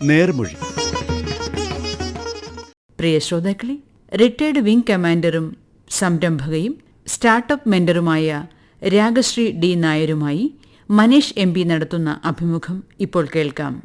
നേർമൊഴി. പ്രിയ ശ്രോതാക്കളെ, retired wing കമാൻഡറും സംരംഭകയും സ്റ്റാർട്ടപ്പ് മെന്ററുമായ രാഗശ്രീ ഡി നായരുമായി മനീഷ് എം പി നടത്തുന്ന അഭിമുഖം ഇപ്പോൾ കേൾക്കാം.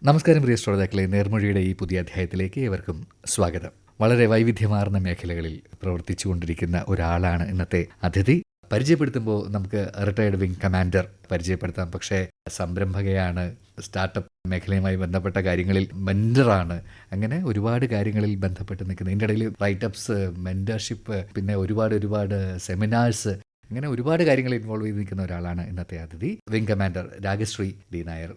നമസ്കാരം പ്രിയ ശ്രോതാക്കളെ, നേർമൊഴിയുടെ ഈ പുതിയ അധ്യായത്തിലേക്ക് ഏവർക്കും സ്വാഗതം. വളരെ വൈവിധ്യമാർന്ന മേഖലകളിൽ പ്രവർത്തിച്ചുകൊണ്ടിരിക്കുന്ന ഒരാളാണ് ഇന്നത്തെ അതിഥി. പരിചയപ്പെടുത്തുമ്പോൾ നമുക്ക് റിട്ടയർഡ് വിംഗ് കമാൻഡർ പരിചയപ്പെടുത്താം, പക്ഷേ സംരംഭകയാണ്, സ്റ്റാർട്ടപ്പ് മേഖലയുമായി ബന്ധപ്പെട്ട കാര്യങ്ങളിൽ മെൻറ്ററാണ്, അങ്ങനെ ഒരുപാട് കാര്യങ്ങളിൽ ബന്ധപ്പെട്ട് നിൽക്കുന്നത്. ഇതിൻ്റെ ഇടയിൽ റൈറ്റപ്സ്, മെൻറ്റർഷിപ്പ്, പിന്നെ ഒരുപാട് സെമിനാഴ്സ്, അങ്ങനെ ഒരുപാട് കാര്യങ്ങൾ ഇൻവോൾവ് ചെയ്ത് നിൽക്കുന്ന ഒരാളാണ് ഇന്നത്തെ അതിഥി, wing commander Ragashree D Nair.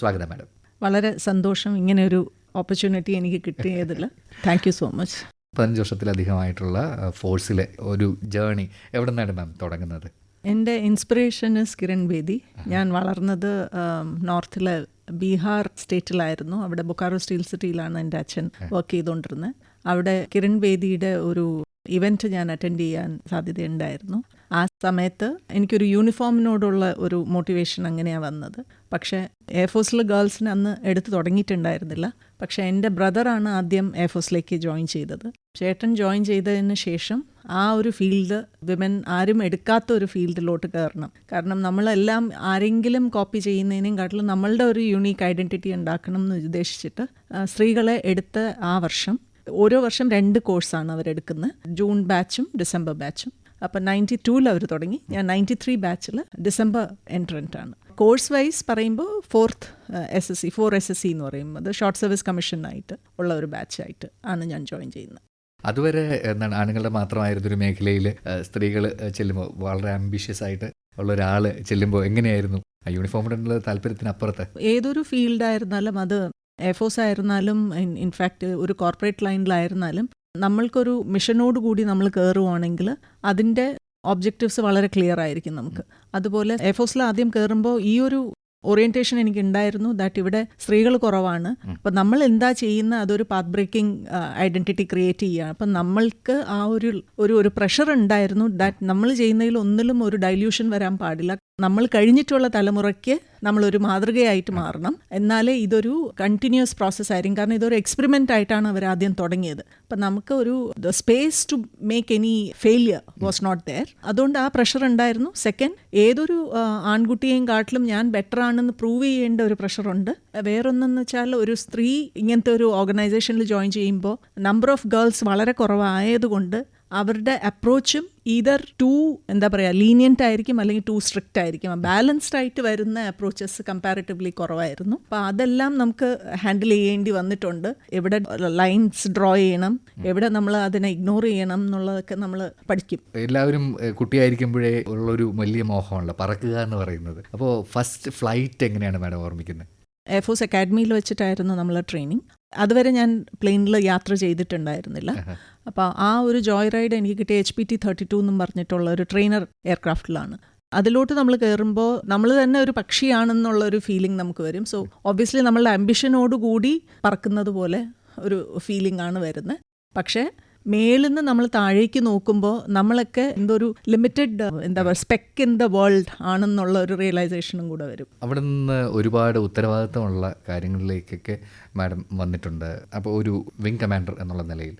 സ്വാഗതം മാഡം. വളരെ സന്തോഷം ഇങ്ങനെ ഒരു ഓപ്പർച്യൂണിറ്റി എനിക്ക് കിട്ടിയതിൽ. Thank you so much. 15 വർഷത്തിലധികമായിട്ടുള്ള ഫോഴ്സിലെ ഒരു ജേണി എവിടെ നിന്നാണ് മാം തുടങ്ങുന്നത്? എൻ്റെ ഇൻസ്പിറേഷൻ കിരൺ ബേദി. ഞാൻ വളർന്നത് നോർത്തിലെ ബീഹാർ സ്റ്റേറ്റിലായിരുന്നു. അവിടെ ബൊക്കാറോ സ്റ്റീൽ സിറ്റിയിലാണ് എൻ്റെ അച്ഛൻ വർക്ക് ചെയ്തുകൊണ്ടിരുന്നത്. അവിടെ കിരൺ ബേദിയുടെ ഒരു ഇവൻറ്റ് ഞാൻ അറ്റൻഡ് ചെയ്യാൻ സാധ്യതയുണ്ടായിരുന്നു. ആ സമയത്ത് എനിക്കൊരു യൂണിഫോമിനോടുള്ള ഒരു മോട്ടിവേഷൻ അങ്ങനെയാണ് വന്നത്. പക്ഷേ എയർഫോഴ്സിലെ ഗേൾസിന് അന്ന് എടുത്തു തുടങ്ങിയിട്ടുണ്ടായിരുന്നില്ല. പക്ഷേ എൻ്റെ ബ്രദറാണ് ആദ്യം എയർഫോഴ്സിലേക്ക് ജോയിൻ ചെയ്തത്. ചേട്ടൻ ജോയിൻ ചെയ്തതിന് ശേഷം ആ ഒരു ഫീൽഡ് വിമൻ ആരും എടുക്കാത്ത ഒരു ഫീൽഡിലോട്ട് കയറണം. കാരണം നമ്മളെല്ലാം ആരെങ്കിലും കോപ്പി ചെയ്യുന്നതിനേയും കാട്ടിലും നമ്മളുടെ ഒരു യൂണീക്ക് ഐഡൻറ്റിറ്റി ഉണ്ടാക്കണം എന്ന് ഉദ്ദേശിച്ചിട്ട് സ്ത്രീകളെ എടുത്ത ആ വർഷം, ഓരോ വർഷം 2 കോഴ്സാണ് അവരെടുക്കുന്നത്, ജൂൺ ബാച്ചും ഡിസംബർ ബാച്ചും. അപ്പം 92 അവർ തുടങ്ങി. ഞാൻ 93 ബാച്ചിൽ ഡിസംബർ എൻട്രൻ്റാണ്. കോഴ്സ് വൈസ് പറയുമ്പോൾ 4th SSC എന്ന് പറയുന്നത് ഷോർട്ട് സർവീസ് കമ്മീഷനായിട്ട് ഉള്ള ഒരു ബാച്ചായിട്ട് ആണ് ഞാൻ ജോയിൻ ചെയ്യുന്നത്. അതുവരെ എന്താണ് ആണുങ്ങളുടെ മാത്രമായിരുന്നൊരു മേഖലയിൽ സ്ത്രീകൾ ചെല്ലുമ്പോൾ, വളരെ ആംബിഷ്യസ് ആയിട്ട് ഉള്ള ഒരാൾ ചെല്ലുമ്പോൾ എങ്ങനെയായിരുന്നു യൂണിഫോമിനുള്ള താല്പര്യത്തിനപ്പുറത്ത്? ഏതൊരു ഫീൽഡായിരുന്നാലും, അത് എയർഫോഴ്സ് ആയിരുന്നാലും, ഇൻഫാക്റ്റ് ഒരു കോർപ്പറേറ്റ് ലൈനിലായിരുന്നാലും, നമ്മൾക്കൊരു മിഷനോട് കൂടി നമ്മൾ കയറുവാണെങ്കിൽ അതിൻ്റെ ഒബ്ജക്റ്റീവ്സ് വളരെ ക്ലിയർ ആയിരിക്കും നമുക്ക്. അതുപോലെ എയർഫോഴ്സിൽ ആദ്യം കയറുമ്പോൾ ഈ ഒരു ഓറിയൻറ്റേഷൻ എനിക്ക് ഉണ്ടായിരുന്നു, ദാറ്റ് ഇവിടെ സ്ത്രീകൾ കുറവാണ്. അപ്പം നമ്മൾ എന്താ ചെയ്യുന്ന അതൊരു പാത്ത് ബ്രേക്കിംഗ് ഐഡൻറ്റിറ്റി ക്രിയേറ്റ് ചെയ്യുക. അപ്പം നമ്മൾക്ക് ആ ഒരു പ്രഷർ ഉണ്ടായിരുന്നു, ദാറ്റ് നമ്മൾ ചെയ്യുന്നതിൽ ഒന്നിലും ഒരു ഡൈല്യൂഷൻ വരാൻ പാടില്ല. നമ്മൾ കഴിഞ്ഞിട്ടുള്ള തലമുറയ്ക്ക് നമ്മളൊരു മാതൃകയായിട്ട് മാറണം. എന്നാലേ ഇതൊരു കണ്ടിന്യൂസ് പ്രോസസ് ആയിരിക്കും. കാരണം ഇതൊരു എക്സ്പെരിമെൻ്റ് ആയിട്ടാണ് അവർ ആദ്യം തുടങ്ങിയത്. അപ്പം നമുക്ക് ഒരു space to make any failure was not there. അതുകൊണ്ട് ആ പ്രഷർ ഉണ്ടായിരുന്നു. സെക്കൻഡ്, ഏതൊരു ആൺകുട്ടിയെയും കാട്ടിലും ഞാൻ ബെറ്റർ ആണെന്ന് പ്രൂവ് ചെയ്യേണ്ട ഒരു പ്രഷറുണ്ട്. വേറൊന്നെന്ന് വെച്ചാൽ, ഒരു സ്ത്രീ ഇങ്ങനത്തെ ഒരു ഓർഗനൈസേഷനിൽ ജോയിൻ ചെയ്യുമ്പോൾ നമ്പർ ഓഫ് ഗേൾസ് വളരെ കുറവായതുകൊണ്ട് അവരുടെ അപ്രോച്ചും ഈതർ ടു ലീനിയൻ്റ് ആയിരിക്കും, അല്ലെങ്കിൽ ടു സ്ട്രിക്റ്റ് ആയിരിക്കും. ബാലൻസ്ഡ് ആയിട്ട് വരുന്ന അപ്രോച്ചസ് കമ്പാരിറ്റീവ്ലി കുറവായിരുന്നു. അപ്പോൾ അതെല്ലാം നമുക്ക് ഹാൻഡിൽ ചെയ്യേണ്ടി വന്നിട്ടുണ്ട്. എവിടെ ലൈൻസ് ഡ്രോ ചെയ്യണം, എവിടെ നമ്മൾ അതിനെ ഇഗ്നോർ ചെയ്യണം എന്നുള്ളതൊക്കെ നമ്മൾ പഠിക്കും. എല്ലാവരും കുട്ടിയായിരിക്കുമ്പോഴേ ഉള്ളൊരു വലിയ മോഹമാണല്ലോ പറക്കുക എന്ന് പറയുന്നത്. അപ്പോൾ ഫസ്റ്റ് ഫ്ലൈറ്റ് എങ്ങനെയാണ് മാഡം ഓർമ്മിക്കുന്നത്? എയർഫോഴ്സ് അക്കാഡമിയിൽ വെച്ചിട്ടായിരുന്നു നമ്മളെ ട്രെയിനിങ്. അതുവരെ ഞാൻ പ്ലെയിനിൽ യാത്ര ചെയ്തിട്ടുണ്ടായിരുന്നില്ല. അപ്പോൾ ആ ഒരു ജോയ് റൈഡ് എനിക്ക് കിട്ടിയ HPT 32 എന്നും പറഞ്ഞിട്ടുള്ള ഒരു ട്രെയിനർ എയർക്രാഫ്റ്റിലാണ്. അതിലോട്ട് നമ്മൾ കയറുമ്പോൾ നമ്മൾ തന്നെ ഒരു പക്ഷിയാണെന്നുള്ള ഒരു ഫീലിംഗ് നമുക്ക് വരും. സോ ഒബ്വിയസ്ലി നമ്മളുടെ ആംബിഷനോടുകൂടി പറക്കുന്നത് പോലെ ഒരു ഫീലിംഗ് ആണ് വരുന്നത്. പക്ഷേ മേളിൽ നിന്ന് നമ്മൾ താഴേക്ക് നോക്കുമ്പോൾ നമ്മളൊക്കെ എന്തൊരു limited spec in the world ആണെന്നുള്ള ഒരു റിയലൈസേഷനും കൂടെ വരും. അവിടെ നിന്ന് ഒരുപാട് ഉത്തരവാദിത്തമുള്ള കാര്യങ്ങളിലേക്കൊക്കെ മാഡം വന്നിട്ടുണ്ട്. അപ്പോൾ ഒരു വിംഗ് കമാൻഡർ എന്നുള്ള നിലയിൽ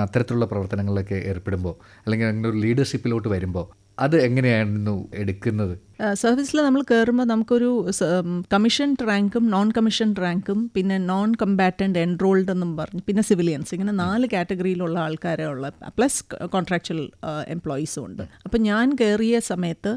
അത്തരത്തിലുള്ള പ്രവർത്തനങ്ങളിലൊക്കെ ഏർപ്പെടുമ്പോൾ, അല്ലെങ്കിൽ അങ്ങനെ ഒരു ലീഡർഷിപ്പിലോട്ട് വരുമ്പോൾ അത് എങ്ങനെയായിരുന്നു എടുക്കുന്നത്? സർവീസിൽ നമ്മൾ കയറുമ്പോൾ നമുക്കൊരു കമ്മീഷൻഡ് റാങ്കും നോൺ കമ്മീഷൻഡ് റാങ്കും പിന്നെ നോൺ കമ്പാറ്റൻ്റ് എൻറോൾഡ് എന്നും പറഞ്ഞു, പിന്നെ സിവിലിയൻസ്, ഇങ്ങനെ 4 കാറ്റഗറിയിലുള്ള ആൾക്കാരെ ഉള്ള, പ്ലസ് കോൺട്രാക്ച്വൽ എംപ്ലോയീസും ഉണ്ട്. അപ്പം ഞാൻ കയറിയ സമയത്ത്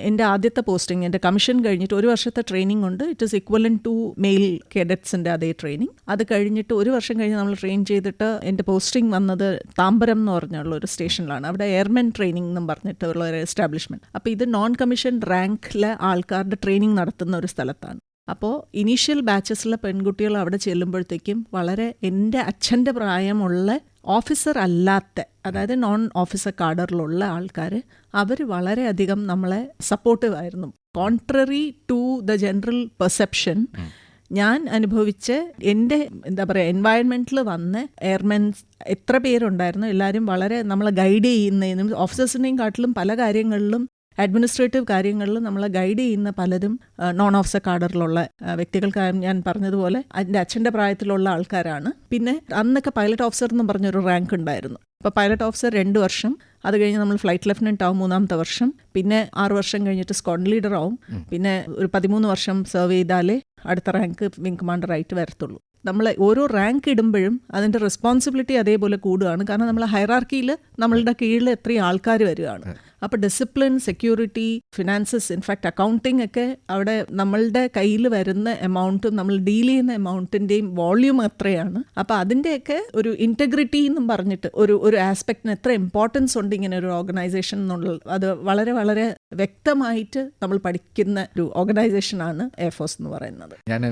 എൻ്റെ ആദ്യത്തെ പോസ്റ്റിംഗ്, എൻ്റെ കമ്മീഷൻ കഴിഞ്ഞിട്ട് 1 വർഷത്തെ ട്രെയിനിങ് ഉണ്ട്. It is equivalent to male കേഡറ്റ്സിൻ്റെ അതേ ട്രെയിനിങ്. അത് കഴിഞ്ഞിട്ട് 1 വർഷം കഴിഞ്ഞ് നമ്മൾ ട്രെയിൻ ചെയ്തിട്ട് എൻ്റെ പോസ്റ്റിംഗ് വന്നത് താമ്പരം എന്ന് പറഞ്ഞുള്ള ഒരു സ്റ്റേഷനിലാണ്. അവിടെ എയർമെൻ ട്രെയിനിങ് എന്നും പറഞ്ഞിട്ടുള്ള ഒരു എസ്റ്റാബ്ലിഷ്മെൻറ്റ്. അപ്പോൾ ഇത് നോൺ കമ്മീഷൻഡ് റാങ്കിലെ ആൾക്കാരുടെ ട്രെയിനിങ് നടത്തുന്ന ഒരു സ്ഥലത്താണ്. അപ്പോൾ ഇനീഷ്യൽ ബാച്ചസിലെ പെൺകുട്ടികൾ അവിടെ ചെല്ലുമ്പോഴത്തേക്കും വളരെ എൻ്റെ അച്ഛൻ്റെ പ്രായമുള്ള ഓഫീസർ അല്ലാത്ത, അതായത് നോൺ ഓഫീസർ കാഡറിലുള്ള ആൾക്കാർ, അവർ വളരെയധികം നമ്മളെ സപ്പോർട്ടീവ് ആയിരുന്നു. Contrary to the general perception, ഞാൻ അനുഭവിച്ച് എൻ്റെ എൻവയൺമെൻറ്റിൽ വന്ന് എയർമെൻസ് എത്ര പേരുണ്ടായിരുന്നു, എല്ലാവരും വളരെ നമ്മളെ ഗൈഡ് ചെയ്യുന്നതിനും ഓഫീസേഴ്സിനെയും കാട്ടിലും പല കാര്യങ്ങളിലും അഡ്മിനിസ്ട്രേറ്റീവ് കാര്യങ്ങളിൽ നമ്മളെ ഗൈഡ് ചെയ്യുന്ന പലരും നോൺ ഓഫീസർ കാഡറിലുള്ള വ്യക്തികൾക്ക് ഞാൻ പറഞ്ഞതുപോലെ എൻ്റെ അച്ഛൻ്റെ പ്രായത്തിലുള്ള ആൾക്കാരാണ്. പിന്നെ അന്നൊക്കെ പൈലറ്റ് ഓഫീസർ എന്ന് പറഞ്ഞൊരു റാങ്ക് ഉണ്ടായിരുന്നു. ഇപ്പോൾ പൈലറ്റ് ഓഫീസർ 2 വർഷം, അത് കഴിഞ്ഞ് നമ്മൾ ഫ്ലൈറ്റ് ലെഫ്റ്റനൻ്റ് ആവും 3-ാമത്തെ വർഷം, പിന്നെ 6 വർഷം കഴിഞ്ഞിട്ട് സ്ക്വാഡ് ലീഡർ ആവും, പിന്നെ ഒരു 13 വർഷം സെർവ് ചെയ്താലേ അടുത്ത റാങ്ക് വിംഗ് കമാൻഡർ ആയിട്ട് വരത്തുള്ളൂ. നമ്മൾ ഓരോ റാങ്ക് ഇടുമ്പോഴും അതിൻ്റെ റെസ്പോൺസിബിലിറ്റി അതേപോലെ കൂടുകയാണ്. കാരണം നമ്മൾ ഹൈറാർക്കിയിൽ നമ്മളുടെ കീഴിൽ എത്രയും ആൾക്കാർ വരികയാണ്. അപ്പോൾ discipline, security, finances, in fact accounting ഒക്കെ അവിടെ നമ്മളുടെ കയ്യിൽ വരുന്ന എമൗണ്ടും നമ്മൾ ഡീൽ ചെയ്യുന്ന എമൗണ്ടിൻ്റെയും വോള്യൂം എത്രയാണ്. അപ്പോൾ അതിൻ്റെയൊക്കെ ഒരു ഇൻറ്റഗ്രിറ്റി എന്നും പറഞ്ഞിട്ട് ഒരു ആസ്പെക്റ്റിന് എത്ര ഇമ്പോർട്ടൻസ് ഉണ്ട് ഇങ്ങനെ ഒരു ഓർഗനൈസേഷൻ എന്നുള്ളത് അത് വളരെ വളരെ വ്യക്തമായിട്ട് നമ്മൾ പഠിക്കുന്ന ഒരു ഓർഗനൈസേഷനാണ് എയർഫോഴ്സ് എന്ന് പറയുന്നത്. ഞാൻ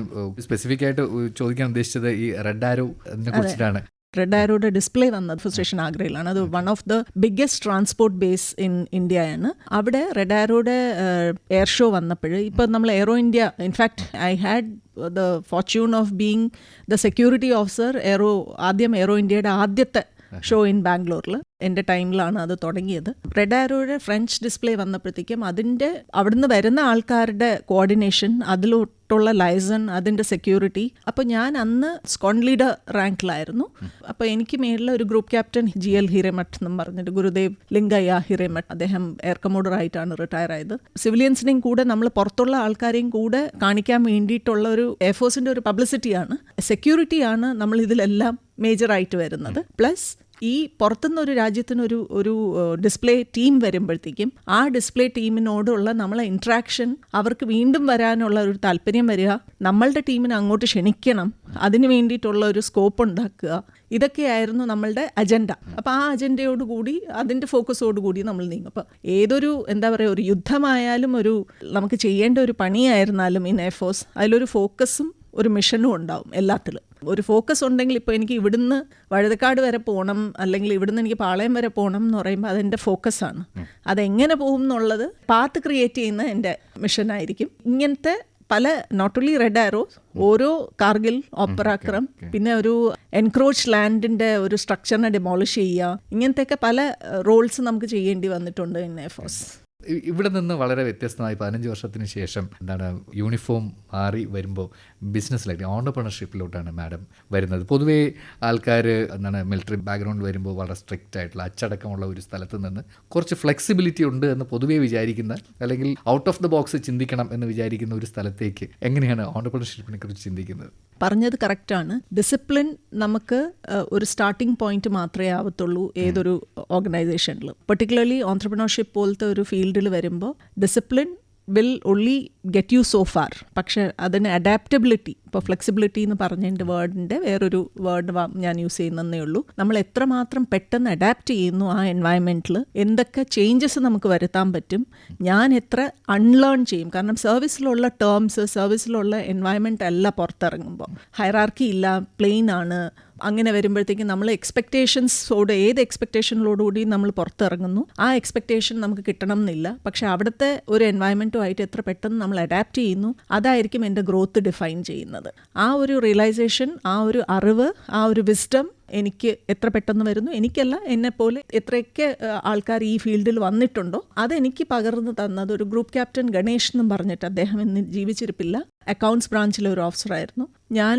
സ്പെസിഫിക് ആയിട്ട് ചോദിക്കാൻ ഉദ്ദേശിച്ചത് ഈ റെഡ് ആരോ അതിനെ കുറിച്ചിട്ടാണ്. റെഡ് ആരോയുടെ ഡിസ്പ്ലേ വന്നത് സ്റ്റേഷൻ ആഗ്രയിലാണ്. അത് one of the biggest transport base in ഇന്ത്യയാണ്. അവിടെ റെഡ് ആരോയുടെ എയർ ഷോ വന്നപ്പോൾ ഇപ്പം നമ്മൾ aero India, in fact I had the Fortune of being the security officer ആദ്യം എയ്റോ ഇന്ത്യയുടെ ആദ്യത്തെ ഷോ ഇൻ ബാംഗ്ലൂരിൽ എൻ്റെ ടൈമിലാണ് അത് തുടങ്ങിയത്. റെഡ് ആരോയുടെ ഫ്രഞ്ച് ഡിസ്പ്ലേ വന്നപ്പോഴത്തേക്കും അതിൻ്റെ അവിടുന്ന് വരുന്ന ആൾക്കാരുടെ കോർഡിനേഷൻ, അതിലോട്ടുള്ള ലൈസൺ, അതിൻ്റെ സെക്യൂരിറ്റി. അപ്പോൾ ഞാൻ അന്ന് സ്ക്വാഡ് ലീഡർ റാങ്കിലായിരുന്നു. അപ്പോൾ എനിക്ക് മേളിൽ ഒരു ഗ്രൂപ്പ് ക്യാപ്റ്റൻ GL ഹിരേമഠ് എന്നും പറഞ്ഞിട്ട്, ഗുരുദേവ് ലിംഗയ്യ ഹിരേമഠ്, അദ്ദേഹം എയർ കമോഡറായിട്ടാണ് റിട്ടയർ ആയത്. സിവിലിയൻസിനെയും കൂടെ നമ്മൾ പുറത്തുള്ള ആൾക്കാരെയും കൂടെ കാണിക്കാൻ വേണ്ടിയിട്ടുള്ള ഒരു എയർഫോഴ്സിൻ്റെ ഒരു പബ്ലിസിറ്റിയാണ്, സെക്യൂരിറ്റിയാണ് നമ്മൾ ഇതിലെല്ലാം മേജറായിട്ട് വരുന്നത്. പ്ലസ് ഈ പുറത്തുനിന്നൊരു രാജ്യത്തിനൊരു ഒരു ഡിസ്പ്ലേ ടീം വരുമ്പോഴത്തേക്കും ആ ഡിസ്പ്ലേ ടീമിനോടുള്ള നമ്മളെ ഇൻട്രാക്ഷൻ, അവർക്ക് വീണ്ടും വരാനുള്ള ഒരു താല്പര്യം വരിക, നമ്മളുടെ ടീമിനെ അങ്ങോട്ട് ക്ഷണിക്കണം, അതിന് വേണ്ടിയിട്ടുള്ള ഒരു സ്കോപ്പ് ഉണ്ടാക്കുക, ഇതൊക്കെയായിരുന്നു നമ്മളുടെ അജണ്ട. അപ്പോൾ ആ അജണ്ടയോടുകൂടി അതിൻ്റെ ഫോക്കസോടുകൂടി നമ്മൾ നീങ്ങും. അപ്പോൾ ഏതൊരു എന്താ പറയുക, ഒരു യുദ്ധമായാലും ഒരു നമുക്ക് ചെയ്യേണ്ട ഒരു പണിയായിരുന്നാലും ഇൻ എയർഫോഴ്സ് അതിലൊരു ഫോക്കസും ഒരു മിഷനും ഉണ്ടാവും എല്ലാത്തിലും. ഒരു ഫോക്കസ് ഉണ്ടെങ്കിൽ ഇപ്പോൾ എനിക്ക് ഇവിടുന്ന് വഴുതക്കാട് വരെ പോകണം, അല്ലെങ്കിൽ ഇവിടുന്ന് എനിക്ക് പാളയം വരെ പോകണം എന്ന് പറയുമ്പോൾ അതെൻ്റെ ഫോക്കസാണ്. അതെങ്ങനെ പോകും എന്നുള്ളത് പാത്ത് ക്രിയേറ്റ് ചെയ്യുന്ന എൻ്റെ മിഷനായിരിക്കും. ഇങ്ങനത്തെ പല നോട്ട് ഓൺലി റെഡ് ആരോ, ഓരോ കാർഗിൽ, ഓപ്പറാക്രം, പിന്നെ ഒരു എൻക്രോച്ച് ലാൻഡിൻ്റെ ഒരു സ്ട്രക്ചറിനെ ഡിമോളിഷ് ചെയ്യുക, ഇങ്ങനത്തെയൊക്കെ പല റോൾസ് നമുക്ക് ചെയ്യേണ്ടി വന്നിട്ടുണ്ട് ഇൻ എയർഫോഴ്സ്. ഇവിടെ നിന്ന് വളരെ വ്യത്യസ്തമായി 15 വർഷത്തിന് ശേഷം യൂണിഫോം മാറി വരുമ്പോൾ ബിസിനസ്സിലായിട്ട് ഓണ്ടർപ്രണർഷിപ്പിലോട്ടാണ് മാഡം വരുന്നത്. പൊതുവേ ആൾക്കാർ മിലിറ്ററി ബാക്ക്ഗ്രൗണ്ട് വരുമ്പോൾ വളരെ സ്ട്രിക്റ്റ് ആയിട്ടുള്ള അച്ചടക്കമുള്ള ഒരു സ്ഥലത്ത് നിന്ന് കുറച്ച് ഫ്ലെക്സിബിലിറ്റി ഉണ്ട് എന്ന് പൊതുവേ വിചാരിക്കുന്ന, അല്ലെങ്കിൽ ഔട്ട് ഓഫ് ദ ബോക്സ് ചിന്തിക്കണം എന്ന് വിചാരിക്കുന്ന ഒരു സ്ഥലത്തേക്ക് എങ്ങനെയാണ് ഓണ്ടർപ്രണർഷിപ്പിനെ കുറിച്ച് ചിന്തിക്കുന്നത്? പറഞ്ഞത് കറക്റ്റാണ്. ഡിസിപ്ലിൻ നമുക്ക് ഒരു സ്റ്റാർട്ടിംഗ് പോയിന്റ് മാത്രമേ ആവത്തുള്ളൂ ഏതൊരു ഓർഗനൈസേഷനിലും. പെർട്ടിക്കുലർലി ഓൺട്രപ്രണർഷിപ്പ് പോലത്തെ ഒരു ഫീൽഡിൽ വരുമ്പോൾ discipline will only get you so far. പക്ഷേ അതിന് അഡാപ്റ്റബിലിറ്റി, ഇപ്പോൾ ഫ്ലെക്സിബിലിറ്റി എന്ന് പറഞ്ഞതിൻ്റെ വേർഡിൻ്റെ വേറൊരു വേർഡ് ഞാൻ യൂസ് ചെയ്യുന്നതേ ഉള്ളൂ. നമ്മൾ എത്രമാത്രം പെട്ടെന്ന് അഡാപ്റ്റ് ചെയ്യുന്നു ആ എൻവയൺമെൻറ്റിൽ, എന്തൊക്കെ ചേഞ്ചസ് നമുക്ക് വരുത്താൻ പറ്റും, ഞാൻ എത്ര അൺലേൺ ചെയ്യും. കാരണം സർവീസിലുള്ള ടേംസ്, സർവീസിലുള്ള എൻവയൺമെൻറ്റ് അല്ല പുറത്തിറങ്ങുമ്പോൾ. ഹൈറാർക്കി ഇല്ല, പ്ലെയിൻ ആണ്. അങ്ങനെ വരുമ്പോഴത്തേക്കും നമ്മൾ ഏത് എക്സ്പെക്റ്റേഷനിലോടുകൂടി നമ്മൾ പുറത്തിറങ്ങുന്നു, ആ എക്സ്പെക്റ്റേഷൻ നമുക്ക് കിട്ടണം എന്നില്ല. പക്ഷെ അവിടുത്തെ ഒരു എൻവയൺമെൻറ്റുമായിട്ട് എത്ര പെട്ടെന്ന് നമ്മൾ അഡാപ്റ്റ് ചെയ്യുന്നു, അതായിരിക്കും എൻ്റെ ഗ്രോത്ത് ഡിഫൈൻ ചെയ്യുന്നത്. ആ ഒരു റിയലൈസേഷൻ, ആ ഒരു അറിവ്, ആ ഒരു വിസ്ഡം എനിക്ക് എത്ര പെട്ടെന്ന് വരുന്നു, എനിക്കല്ല, എന്നെപ്പോലെ എത്രയൊക്കെ ആൾക്കാർ ഈ ഫീൽഡിൽ വന്നിട്ടുണ്ടോ അതെനിക്ക് പകർന്നു തന്നത് ഒരു ഗ്രൂപ്പ് ക്യാപ്റ്റൻ ഗണേഷ് എന്നും പറഞ്ഞിട്ട്, അദ്ദേഹം ഇന്ന് ജീവിച്ചിരിപ്പില്ല, അക്കൗണ്ട്സ് ബ്രാഞ്ചിലെ ഒരു ഓഫീസറായിരുന്നു. ഞാൻ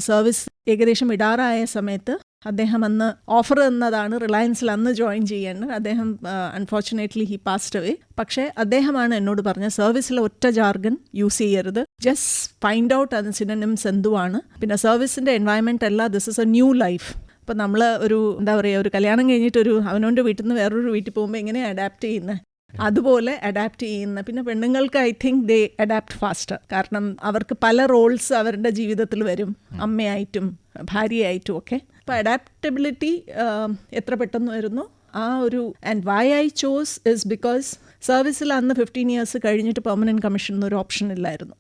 സർവീസ് ഏകദേശം ഇടാറായ സമയത്ത് അദ്ദേഹം അന്ന് ഓഫർ തന്നതാണ് റിലയൻസിൽ അന്ന് ജോയിൻ ചെയ്യേണ്ടത്. അദ്ദേഹം അൺഫോർച്ചുനേറ്റ്ലി ഹി പാസ്ഡ് അവേ. പക്ഷേ അദ്ദേഹമാണ് എന്നോട് പറഞ്ഞ സർവീസിലെ ഒറ്റ ജാർഗൻ യൂസ് ചെയ്യരുത്, ജസ്റ്റ് ഫൈൻഡ് ഔട്ട് അതിന് സിനോണിംസ് എന്തുവാണ്. പിന്നെ സർവീസിൻ്റെ എൻവയൺമെൻറ്റ് അല്ല, this is A new life. ഇപ്പോൾ നമ്മൾ ഒരു കല്യാണം കഴിഞ്ഞിട്ട് അവനവൻ്റെ വീട്ടിൽ നിന്ന് വേറൊരു വീട്ടിൽ പോകുമ്പോൾ എങ്ങനെ അഡാപ്റ്റ് ചെയ്യുന്നത്, അതുപോലെ അഡാപ്റ്റ് ചെയ്യുന്ന. പിന്നെ പെണ്ണുങ്ങൾക്ക് I think they adapt faster. കാരണം അവർക്ക് പല റോൾസ് അവരുടെ ജീവിതത്തിൽ വരും, അമ്മയായിട്ടും ഭാര്യയായിട്ടും ഒക്കെ. അപ്പോൾ അഡാപ്റ്റബിലിറ്റി എത്ര പെട്ടെന്ന് വരുന്നു ആ ഒരു. And why I chose is because സർവീസിൽ അന്ന് 15 years കഴിഞ്ഞിട്ട് പെർമനൻറ്റ് കമ്മീഷൻ എന്നൊരു ഓപ്ഷൻ ഇല്ലായിരുന്നു.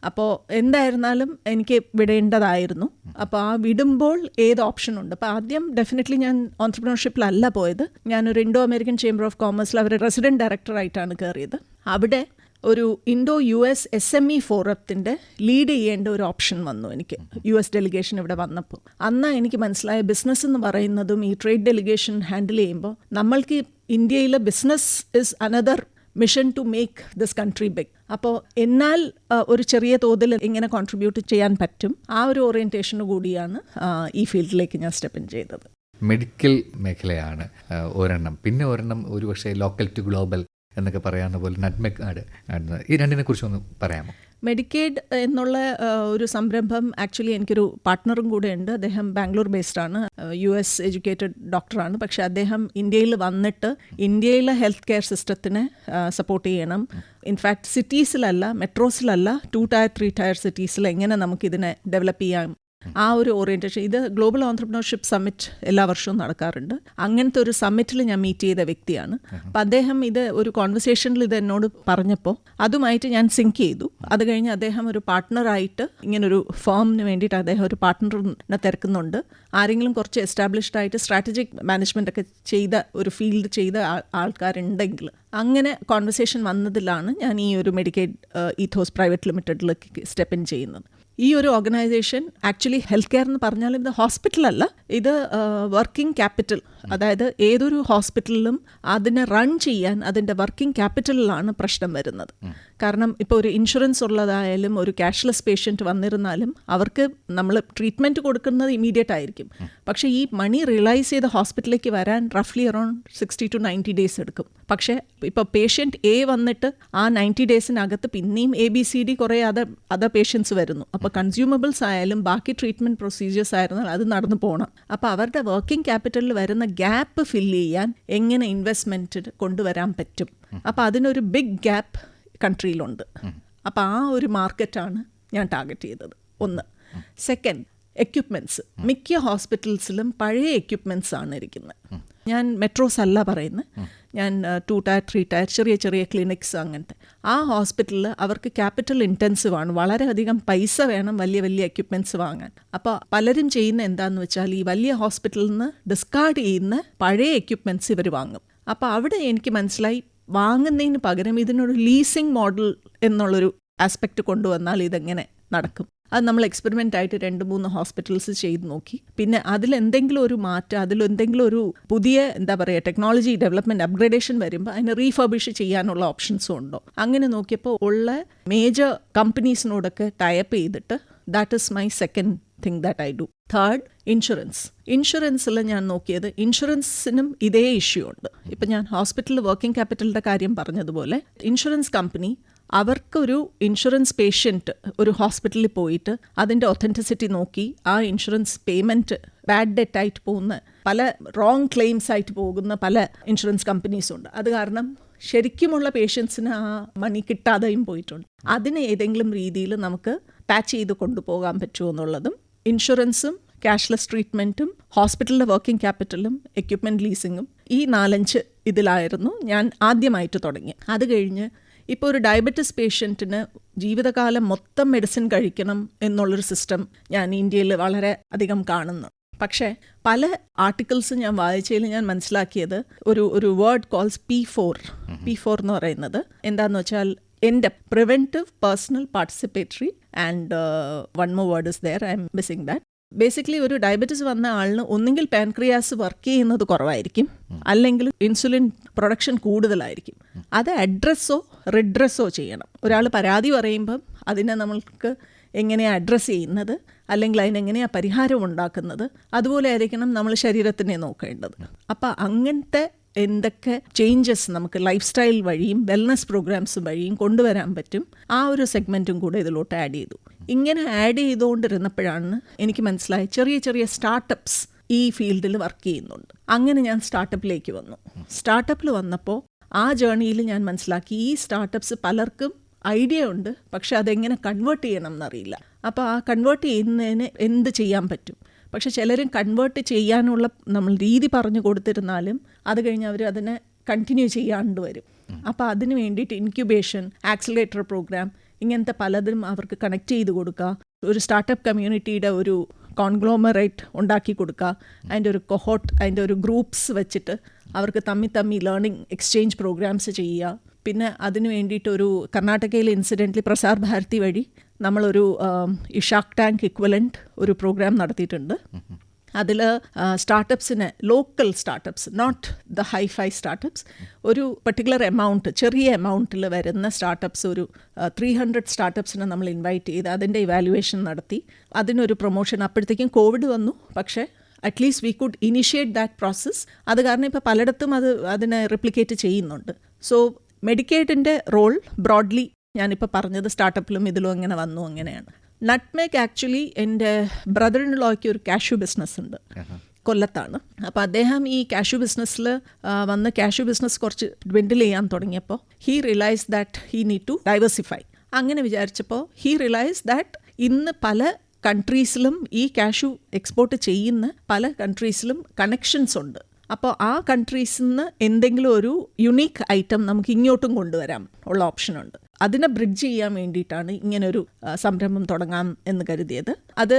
അപ്പോൾ എന്തായിരുന്നാലും എനിക്ക് വിടേണ്ടതായിരുന്നു. അപ്പോൾ ആ വിടുമ്പോൾ ഏത് ഓപ്ഷൻ ഉണ്ട്. അപ്പോൾ ആദ്യം ഡെഫിനറ്റ്ലി ഞാൻ ഓൺട്രപ്രണർഷിപ്പിലല്ല പോയത്. ഞാനൊരു ഇൻഡോ അമേരിക്കൻ ചേംബർ ഓഫ് കോമേഴ്സിൽ അവർ റെസിഡൻറ്റ് ഡയറക്ടറായിട്ടാണ് കയറിയത്. അവിടെ ഒരു ഇൻഡോ US SME ഫോറത്തിൻ്റെ ലീഡ് ചെയ്യേണ്ട ഒരു ഓപ്ഷൻ വന്നു എനിക്ക്, US ഡെലിഗേഷൻ ഇവിടെ വന്നപ്പോൾ. അന്ന് എനിക്ക് മനസ്സിലായ ബിസിനസ് എന്ന് പറയുന്നതും ഈ ട്രേഡ് ഡെലിഗേഷൻ ഹാൻഡിൽ ചെയ്യുമ്പോൾ നമ്മൾക്ക് ഇന്ത്യയിലെ business is another mission to make this country big. അപ്പോൾ എന്നാൽ ഒരു ചെറിയ തോതിൽ എങ്ങനെ കോൺട്രിബ്യൂട്ട് ചെയ്യാൻ പറ്റും, ആ ഒരു ഓറിയൻറ്റേഷന് കൂടിയാണ് ഈ ഫീൽഡിലേക്ക് ഞാൻ സ്റ്റെപ്പ് ഇൻ ചെയ്തത്. മെഡിക്കൽ മേഖലയാണ് ഒരെണ്ണം, പിന്നെ ഒരെണ്ണം ഒരു പക്ഷേ ലോക്കൽ ടു ഗ്ലോബൽ എന്നൊക്കെ പറയാവുന്ന പോലെ നട്മെഗ് കാർഡ്. ഈ രണ്ടിനെ കുറിച്ചൊന്ന് പറയാമോ? മെഡിക്കേഡ് എന്നുള്ള ഒരു സംരംഭം ആക്ച്വലി എനിക്കൊരു പാർട്ട്ണറും കൂടെ ഉണ്ട്. അദ്ദേഹം ബാംഗ്ലൂർ ബേസ്ഡാണ്, US എഡ്യൂക്കേറ്റഡ് ഡോക്ടറാണ്. പക്ഷേ അദ്ദേഹം ഇന്ത്യയിൽ വന്നിട്ട് ഇന്ത്യയിലെ ഹെൽത്ത് കെയർ സിസ്റ്റത്തിനെ സപ്പോർട്ട് ചെയ്യണം. ഇൻഫാക്ട് സിറ്റീസിലല്ല, മെട്രോസിലല്ല, 2 ടയർ 3 ടയർ സിറ്റീസിൽ എങ്ങനെ നമുക്കിതിനെ ഡെവലപ്പ് ചെയ്യാം, ആ ഒരു ഓറിയൻറ്റേഷൻ. ഇത് ഗ്ലോബൽ ഓൺട്രപ്രണർഷിപ്പ് സമ്മിറ്റ് എല്ലാ വർഷവും നടക്കാറുണ്ട്. അങ്ങനത്തെ ഒരു സമ്മിറ്റിൽ ഞാൻ മീറ്റ് ചെയ്ത വ്യക്തിയാണ്. അപ്പം അദ്ദേഹം ഇത് ഒരു കോൺവെർസേഷനിൽ ഇത് എന്നോട് പറഞ്ഞപ്പോൾ അതുമായിട്ട് ഞാൻ സിങ്ക് ചെയ്തു. അത് കഴിഞ്ഞ് അദ്ദേഹം ഒരു പാർട്ട്ണറായിട്ട് ഇങ്ങനൊരു ഫേമിന് വേണ്ടിയിട്ട് അദ്ദേഹം ഒരു പാർട്ട്ണറിനെ തിരക്കുന്നുണ്ട്. ആരെങ്കിലും കുറച്ച് എസ്റ്റാബ്ലിഷ്ഡ് ആയിട്ട് സ്ട്രാറ്റജിക് മാനേജ്മെൻ്റ് ഒക്കെ ചെയ്ത ഒരു ഫീൽഡ് ചെയ്ത ആൾക്കാരുണ്ടെങ്കിൽ, അങ്ങനെ കോൺവെർസേഷൻ വന്നതിലാണ് ഞാൻ ഈ ഒരു മെഡിക്കേഡ് ഈഥോസ് പ്രൈവറ്റ് ലിമിറ്റഡിലേക്ക് സ്റ്റെപ്പ് ഇൻ ചെയ്യുന്നത്. ഈ ഒരു ഓർഗനൈസേഷൻ ആക്ച്വലി ഹെൽത്ത് കെയർ എന്ന് പറഞ്ഞാൽ ഇത് ഹോസ്പിറ്റലല്ല, ഇത് വർക്കിംഗ് ക്യാപിറ്റൽ. അതായത് ഏതൊരു ഹോസ്പിറ്റലിലും അതിനെ റൺ ചെയ്യാൻ അതിൻ്റെ വർക്കിംഗ് ക്യാപിറ്റലിലാണ് പ്രശ്നം വരുന്നത്. കാരണം ഇപ്പോൾ ഒരു ഇൻഷുറൻസ് ഉള്ളതായാലും ഒരു ക്യാഷ്ലെസ് പേഷ്യൻറ്റ് വന്നിരുന്നാലും അവർക്ക് നമ്മൾ ട്രീറ്റ്മെൻറ്റ് കൊടുക്കുന്നത് ഇമീഡിയറ്റ് ആയിരിക്കും. പക്ഷേ ഈ മണി റിയലൈസ് ചെയ്ത് ഹോസ്പിറ്റലിലേക്ക് വരാൻ റഫ്ലി അറൗണ്ട് 60 to 90 ഡേയ്സ് എടുക്കും. പക്ഷേ ഇപ്പോൾ പേഷ്യൻറ്റ് എ വന്നിട്ട് ആ 90 ഡേയ്സിനകത്ത് പിന്നെയും ABCD കുറേ അതർ പേഷ്യൻസ് വരുന്നു. അപ്പോൾ കൺസ്യൂമബിൾസ് ആയാലും ബാക്കി ട്രീറ്റ്മെൻറ്റ് പ്രൊസീജിയേഴ്സ് ആയിരുന്നാൽ അത് നടന്നു പോകണം. അപ്പോൾ അവരുടെ വർക്കിംഗ് ക്യാപിറ്റലിൽ വരുന്ന ഗ്യാപ്പ് ഫില്ല് ചെയ്യാൻ എങ്ങനെ ഇൻവെസ്റ്റ്മെൻറ്റ് കൊണ്ടുവരാൻ പറ്റും. അപ്പോൾ അതിനൊരു ബിഗ് ഗ്യാപ്പ് കൺട്രിയിലുണ്ട്. അപ്പോൾ ആ ഒരു മാർക്കറ്റാണ് ഞാൻ ടാർഗറ്റ് ചെയ്തത്. ഒന്ന്. Second, equipments. മിക്ക ഹോസ്പിറ്റൽസിലും പഴയ എക്യുപ്മെൻറ്റ്സ് ആണ് ഇരിക്കുന്നത്. ഞാൻ മെട്രോസ് അല്ല പറയുന്നത്, ഞാൻ 2 ടയർ 3 ടയർ ചെറിയ ചെറിയ ക്ലിനിക്സ് അങ്ങനത്തെ. ആ ഹോസ്പിറ്റലിൽ അവർക്ക് ക്യാപിറ്റൽ ഇൻറ്റൻസീവ് ആണ്, വളരെയധികം പൈസ വേണം വലിയ വലിയ എക്യുപ്മെൻറ്റ്സ് വാങ്ങാൻ. അപ്പോൾ പലരും ചെയ്യുന്ന എന്താണെന്ന് വെച്ചാൽ ഈ വലിയ ഹോസ്പിറ്റലിൽ നിന്ന് ഡിസ്കാർഡ് ചെയ്യുന്ന പഴയ എക്യുപ്മെൻറ്റ്സ് ഇവർ വാങ്ങും. അപ്പോൾ അവിടെ എനിക്ക് മനസ്സിലായി, വാങ്ങുന്നതിന് പകരം ഇതിനൊരു ലീസിങ് മോഡൽ എന്നുള്ളൊരു ആസ്പെക്റ്റ് കൊണ്ടുവന്നാൽ ഇതെങ്ങനെ നടക്കും. അത് നമ്മൾ എക്സ്പെരിമെൻ്റ് ആയിട്ട് 2-3 ഹോസ്പിറ്റൽസ് ചെയ്ത് നോക്കി. പിന്നെ അതിലെന്തെങ്കിലും ഒരു മാറ്റം, അതിലെന്തെങ്കിലും ഒരു പുതിയ എന്താ പറയുക ടെക്നോളജി ഡെവലപ്മെൻറ്റ് അപ്ഗ്രേഡേഷൻ വരുമ്പോൾ അതിനെ റീഫർബിഷ് ചെയ്യാനുള്ള ഓപ്ഷൻസും ഉണ്ടോ. അങ്ങനെ നോക്കിയപ്പോൾ ഉള്ള മേജർ കമ്പനീസിനോടൊക്കെ ടൈപ്പ് ചെയ്തിട്ട് that is my second thing that I do. Third, ഇൻഷുറൻസിൽ ഞാൻ നോക്കിയത്, ഇൻഷുറൻസിനും ഇതേ ഇഷ്യൂ ഉണ്ട്. ഇപ്പം ഞാൻ ഹോസ്പിറ്റലിൽ വർക്കിംഗ് ക്യാപിറ്റലിൻ്റെ കാര്യം പറഞ്ഞതുപോലെ ഇൻഷുറൻസ് കമ്പനി അവർക്കൊരു ഇൻഷുറൻസ് പേഷ്യൻറ്റ് ഒരു ഹോസ്പിറ്റലിൽ പോയിട്ട് അതിൻ്റെ ഒത്തൻറ്റിസിറ്റി നോക്കി ആ ഇൻഷുറൻസ് പേയ്മെൻറ്റ് ബാഡ് ഡെറ്റ് ആയിട്ട് പോകുന്ന, പല റോങ് ക്ലെയിംസ് ആയിട്ട് പോകുന്ന പല ഇൻഷുറൻസ് കമ്പനീസുണ്ട്. അത് കാരണം ശരിക്കുമുള്ള പേഷ്യൻസിന് ആ മണി കിട്ടാതെയും പോയിട്ടുണ്ട്. അതിന് ഏതെങ്കിലും രീതിയിൽ നമുക്ക് പാച്ച് ചെയ്ത് കൊണ്ടുപോകാൻ പറ്റുമോ എന്നുള്ളതും, ഇൻഷുറൻസും ക്യാഷ്ലെസ് ട്രീറ്റ്മെൻറ്റും ഹോസ്പിറ്റലിലെ വർക്കിംഗ് ക്യാപിറ്റലും എക്യുപ്മെൻറ്റ് ലീസിങ്ങും, ഈ 4-5 ഇതിലായിരുന്നു ഞാൻ ആദ്യമായിട്ട് തുടങ്ങി. അത് കഴിഞ്ഞ് ഇപ്പോൾ ഒരു ഡയബറ്റിസ് പേഷ്യൻറ്റിന് ജീവിതകാലം മൊത്തം മെഡിസിൻ കഴിക്കണം എന്നുള്ളൊരു സിസ്റ്റം ഞാൻ ഇന്ത്യയിൽ വളരെ അധികം കാണുന്നു. പക്ഷേ പല ആർട്ടിക്കിൾസ് ഞാൻ വായിച്ചതിൽ ഞാൻ മനസ്സിലാക്കിയത് ഒരു വേർഡ് കോൾസ് P4 എന്ന് പറയുന്നത് എന്താണെന്ന് വെച്ചാൽ എൻ്റെ preventive, personal, participatory and one more word is there, I am missing that. Basically ഒരു ഡയബറ്റിസ് വന്ന ആളിന് ഒന്നുകിൽ പാൻക്രിയാസ് വർക്ക് ചെയ്യുന്നത് കുറവായിരിക്കും, അല്ലെങ്കിൽ ഇൻസുലിൻ പ്രൊഡക്ഷൻ കൂടുതലായിരിക്കും. അത് അഡ്രസ്സോ റിഡ്രസ്സോ ചെയ്യണം. ഒരാൾ പരാതി പറയുമ്പം അതിനെ നമ്മൾക്ക് എങ്ങനെയാണ് അഡ്രസ്സ് ചെയ്യുന്നത്, അല്ലെങ്കിൽ അതിനെങ്ങനെയാണ് പരിഹാരം ഉണ്ടാക്കുന്നത്, അതുപോലെ ആയിരിക്കണം നമ്മൾ ശരീരത്തിനെ നോക്കേണ്ടത്. അപ്പം അങ്ങനത്തെ എന്തൊക്കെ ചേഞ്ചസ് നമുക്ക് ലൈഫ് സ്റ്റൈൽ വഴിയും വെൽനസ് പ്രോഗ്രാംസ് വഴിയും കൊണ്ടുവരാൻ പറ്റും, ആ ഒരു സെഗ്മെൻറ്റും കൂടെ ഇതിലോട്ട് ആഡ് ചെയ്തു. ഇങ്ങനെ ആഡ് ചെയ്തുകൊണ്ടിരുന്നപ്പോഴാണ് എനിക്ക് മനസ്സിലായി ചെറിയ ചെറിയ സ്റ്റാർട്ടപ്സ് ഈ ഫീൽഡിൽ വർക്ക് ചെയ്യുന്നുണ്ട്. അങ്ങനെ ഞാൻ സ്റ്റാർട്ടപ്പിലേക്ക് വന്നു. സ്റ്റാർട്ടപ്പിൽ വന്നപ്പോൾ ആ ജേർണിയിൽ ഞാൻ മനസ്സിലാക്കി ഈ സ്റ്റാർട്ടപ്സ് പലർക്കും ഐഡിയ ഉണ്ട്, പക്ഷെ അതെങ്ങനെ കൺവേർട്ട് ചെയ്യണം എന്നറിയില്ല. അപ്പോൾ ആ കൺവേർട്ട് ചെയ്യുന്നതിന് എന്ത് ചെയ്യാൻ പറ്റും. പക്ഷെ ചിലരും കൺവേർട്ട് ചെയ്യാനുള്ള നമ്മൾ രീതി പറഞ്ഞു കൊടുത്തിരുന്നാലും അത് കഴിഞ്ഞ് അവർ അതിനെ കണ്ടിന്യൂ ചെയ്യാണ്ട് വരും. അപ്പോൾ അതിന് വേണ്ടിയിട്ട് ഇൻക്യുബേഷൻ, ആക്സിലറേറ്റർ പ്രോഗ്രാം, ഇങ്ങനത്തെ പലതും അവർക്ക് കണക്ട് ചെയ്ത് കൊടുക്കുക, ഒരു സ്റ്റാർട്ടപ്പ് കമ്മ്യൂണിറ്റിയുടെ ഒരു കോൺഗ്ലോമറേറ്റ് ഉണ്ടാക്കി കൊടുക്കുക, അതിൻ്റെ ഒരു കൊഹോട്ട്, അതിൻ്റെ ഒരു ഗ്രൂപ്പ്സ് വെച്ചിട്ട് അവർക്ക് തമ്മി ലേണിംഗ് എക്സ്ചേഞ്ച് പ്രോഗ്രാംസ് ചെയ്യുക. പിന്നെ അതിന് വേണ്ടിയിട്ടൊരു കർണാടകയിൽ ഇൻസിഡൻ്റലി പ്രസാർ ഭാരതി വഴി നമ്മളൊരു ഈ ഷാർക്ക് ടാങ്ക് ഇക്വലൻറ്റ് ഒരു പ്രോഗ്രാം നടത്തിയിട്ടുണ്ട്. അതിൽ സ്റ്റാർട്ടപ്സിന്, local startups, not the hi fi startups, ഒരു പെർട്ടിക്കുലർ എമൗണ്ട്, ചെറിയ എമൗണ്ടിൽ വരുന്ന സ്റ്റാർട്ടപ്സ് ഒരു 300 സ്റ്റാർട്ടപ്സിനെ നമ്മൾ ഇൻവൈറ്റ് ചെയ്ത് അതിൻ്റെ ഇവാലുവേഷൻ നടത്തി. അതിനൊരു പ്രൊമോഷൻ. അപ്പോഴത്തേക്കും കോവിഡ് വന്നു. പക്ഷേ at least we could initiate that process. അത് കാരണം ഇപ്പോൾ പലയിടത്തും അതിനെ റിപ്ലിക്കേറ്റ് ചെയ്യുന്നുണ്ട്. സോ മെഡിക്കേഡിൻ്റെ റോൾ ബ്രോഡ്ലി ഞാനിപ്പോൾ പറഞ്ഞത് സ്റ്റാർട്ടപ്പിലും ഇതിലും എങ്ങനെ വന്നു അങ്ങനെയാണ്. നട്ട്മേക്ക് ആക്ച്വലി എൻ്റെ ബ്രദർ ഇൻ ലോയ്ക്ക് ഒരു കാഷ്യൂ ബിസിനസ് ഉണ്ട്, കൊല്ലത്താണ്. അപ്പോൾ അദ്ദേഹം ഈ കാഷ്യൂ ബിസിനസ്സിൽ വന്ന് കാഷ്യൂ ബിസിനസ് കുറച്ച് ഡ്വിൻഡിൽ ചെയ്യാൻ തുടങ്ങിയപ്പോൾ he realise that he need to diversify. അങ്ങനെ വിചാരിച്ചപ്പോൾ ഹീ റിയലൈസ് ദാറ്റ് ഇന്ന് പല കൺട്രീസിലും ഈ കാഷ്യൂ എക്സ്പോർട്ട് ചെയ്യുന്ന പല കൺട്രീസിലും കണക്ഷൻസ് ഉണ്ട്. അപ്പോൾ ആ കൺട്രീസിൽ നിന്ന് എന്തെങ്കിലും ഒരു യുണീക്ക് ഐറ്റം നമുക്ക് ഇങ്ങോട്ടും കൊണ്ടുവരാം ഉള്ള ഓപ്ഷനുണ്ട്. അതിനെ ബ്രിഡ്ജ് ചെയ്യാൻ വേണ്ടിയിട്ടാണ് ഇങ്ങനൊരു സംരംഭം തുടങ്ങാം എന്ന് കരുതിയത്. അത്